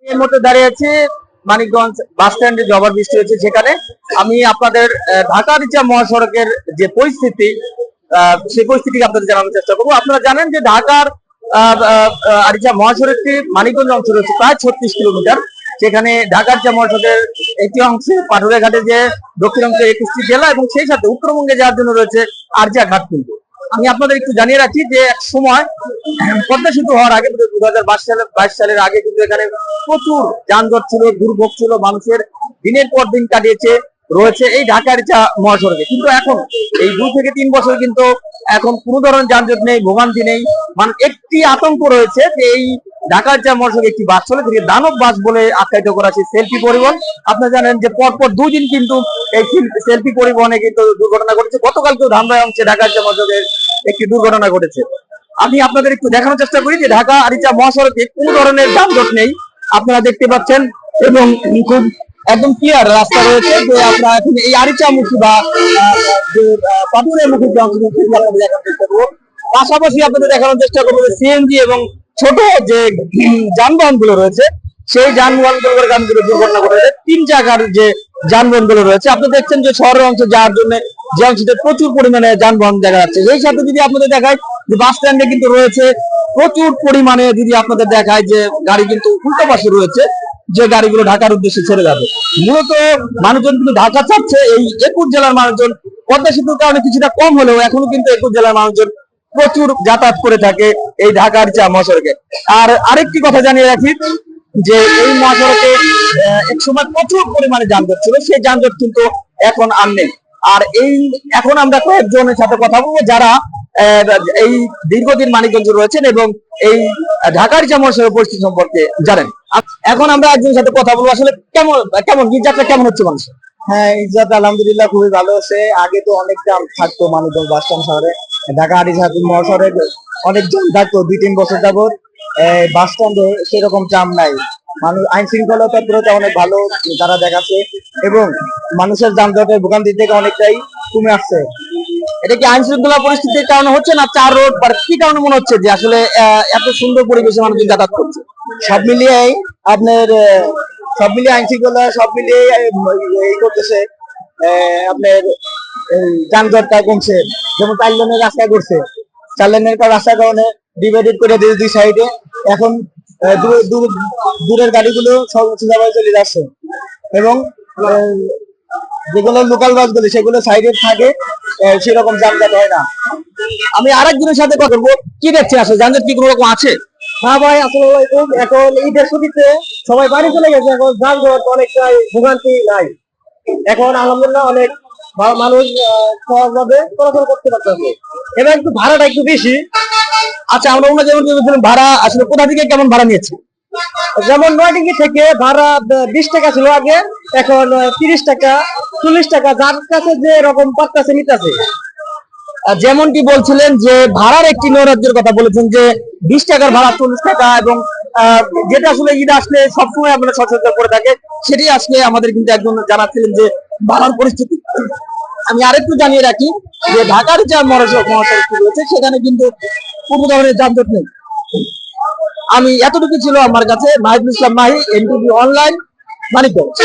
এই মুহূর্তে দাঁড়িয়ে আছি মানিকগঞ্জ বাস স্ট্যান্ডে যে ওভারব্রিজটি হয়েছে সেখানে। আমি আপনাদের ঢাকা রিচা মহাসড়কের যে পরিস্থিতি সেই পরিস্থিতিকে আপনাদের জানানোর চেষ্টা করবো। আপনারা জানেন যে ঢাকার আরিচা মহাসড়কটি মানিকগঞ্জ অঞ্চল হচ্ছে প্রায় 36 কিলোমিটার। সেখানে ঢাকার যে মহাসড়কের একটি অংশে পাটুরিয়াঘাটে যে দক্ষিণ অংশে 21টি জেলা এবং সেই সাথে উত্তরবঙ্গে যাওয়ার জন্য রয়েছে আরজিয়া ঘাট। কিন্তু আমি আপনাদের একটু জানিয়ে রাখি যে এক সময় পদ্মা সেতু হওয়ার আগে 2022 সালের আগে কিন্তু এখানে প্রচুর যানজট ছিল, দুর্ভোগ ছিল, মানুষের দিনের পর দিন কাটিয়েছে রয়েছে এই ঢাকা রিচা মহাসড়কে। কিন্তু এখন এই 2 থেকে 3 বছর কিন্তু এখন কোনো ধরনের যানজট নেই, ভোগান্তি নেই। মানে একটি আতঙ্ক রয়েছে যে এই ঢাকা রিচা মহাসড়কে একটি বাস চলে, যেটি দানব বাস বলে আখ্যায়িত করা আছে সেলফি পরিবহন। আপনারা জানেন যে পরপর 2 দিন কিন্তু এই সেলফি পরিবহনে কিন্তু দুর্ঘটনা ঘটেছে। গতকালকেও ধামরাই অংশে ঢাকা রিচা মহাসড়কে একটি দুর্ঘটনা ঘটেছে। আমি আপনাদের একটু দেখানোর চেষ্টা করি যে ঢাকা আরিচা মহাসড়কে কোনো ধরনের যানজট নেই, আপনারা দেখতে পাচ্ছেন, এবং খুব একদম ক্লিয়ার রাস্তা রয়েছে। যে আপনারা এখন এই আরিচামুখী বা পাটুরিয়ামুখী যে অংশ আপনাদের দেখানোর চেষ্টা করবো। পাশাপাশি আপনাদের দেখানোর চেষ্টা করবো সিএনজি এবং ছোট যে যানবাহন গুলো রয়েছে সেই যানবাহন গুলোর কারণে দুর্ঘটনা ঘটেছে। 3 চাকার যে যানবাহন গুলো রয়েছে আপনারা দেখছেন যে শহরের অংশে যাওয়ার জন্য যে অংশতে প্রচুর পরিমাণে যানবাহন দেখা যাচ্ছে। সেই সাথে যদি আপনাদের দেখায় যে বাস স্ট্যান্ডে কিন্তু রয়েছে প্রচুর পরিমাণে, যদি আপনাদের দেখায় যে গাড়ি কিন্তু উল্টো পাশে রয়েছে, যে গাড়িগুলো ঢাকার উদ্দেশ্যে ছেড়ে যাবে। মূলত মানুষজন কিন্তু ঢাকা চাচ্ছে। এই 21 জেলার মানুষজন পদ্মা সেতুর কারণে কিছুটা কম হলেও এখনো কিন্তু 21 জেলার মানুষজন প্রচুর যাতায়াত করে থাকে এই ঢাকা আরিচা মহাসড়কে। আর আরেকটি কথা জানিয়ে রাখি যে এই মহাসড়কে এক সময় প্রচুর পরিমাণে যানজট ছিল, সেই যানজট কিন্তু এখন আর নেই। আর এই এখন আমরা কয়েকজনের সাথে কথা বলবো যারা এই দীর্ঘদিন মানিকগঞ্জে রয়েছেন এবং এই ঢাকা রিচা মহাসড়কের পরিস্থিতি সম্পর্কে জানেন। এখন আমরা একজনের সাথে কথা বলবো, আসলে কেমন কেমন যাত্রা কেমন হচ্ছে মানুষের? হ্যাঁ, ইজ্জত আলহামদুলিল্লাহ খুবই ভালো আছে। আগে তো অনেক জাম থাকতো মানিকগঞ্জ বাস স্ট্যান্ড শহরে, ঢাকা আরিচা মহাসড়কে অনেক জাম থাকতো। 2-3 বছর যাবত বাস স্ট্যান্ডে সেরকম জাম নাই। মানুষ আইন শৃঙ্খলতার প্রতি অনেক ভালো তারা দেখাচ্ছে এবং মানুষের যানজটের ভোগান্তি থেকে অনেকটাই কমে আসছে। এটা কি আইন শৃঙ্খলা পরিস্থিতির কারণে হচ্ছে না চার রোড বা কি কারণে মনে হচ্ছে যে আসলে এত সুন্দর পরিবেশে মানুষ যাতায়াত করছে? সব মিলিয়ে আপনার আইন শৃঙ্খলা সব মিলিয়ে এই করতেছে। আপনার যানজটটা কমছে, যেমন 4 লেনের রাস্তা করছে। 4 লেনের রাস্তার কারণে ডিভাইডেড করে দিয়েছে 2 সাইডে। এখন দূরের গাড়িগুলো সব সোজাভাবে চলে যাচ্ছে এবং যেগুলো লোকাল বাসগুলো সেগুলো সাইডে থাকে, সেরকম যানজট হয় না। আমি আরেকজনের সাথে কথা বলবো, কি দেখছেন আসলে যানজট কি কোনো রকম আছে? হ্যাঁ ভাই, আসসালামু আলাইকুম। এখন ঈদের ছুটিতে সবাই বাড়ি চলে গেছে, এখন যানজট অনেকটাই ভোগান্তি নাই। এখন আলহামদুলিল্লাহ অনেক মানুষ সহজভাবে চলাচল করতে পারতেছে। এবার একটু ভাড়াটা একটু বেশি। আচ্ছা, আমরা অন্য যেমন ভাড়া আসলে কোথা থেকে কেমন ভাড়া নিয়েছি? যেমন নয়ডিঙ্গি থেকে ভাড়া 20 টাকা ছিল আগে, এখন 30 টাকা 40 টাকা, যার কাছে যে রকম পারতেছে নিতেছে। যেমনটি বলছিলেন যে ভাড়ার একটি নৈরাজ্যের কথা বলেছেন যে 20 টাকার ভাড়া 40 টাকা, এবং যেটা আসলে ঈদ আসলে সবসময় আপনারা সচেতন করে থাকে সেটি আজকে আমাদের কিন্তু একজন জানাচ্ছিলেন যে ভাড়ার পরিস্থিতি। আমি আরেকটু জানিয়ে রাখি যে ঢাকার যে মহাসড়কটি রয়েছে সেখানে কিন্তু কোনো ধরনের যানজট নেই। আমি এতটুকু ছিল আমার কাছে। মাহিদুল ইসলাম মাহি, এনটিভি অনলাইন, মানিকগঞ্জ।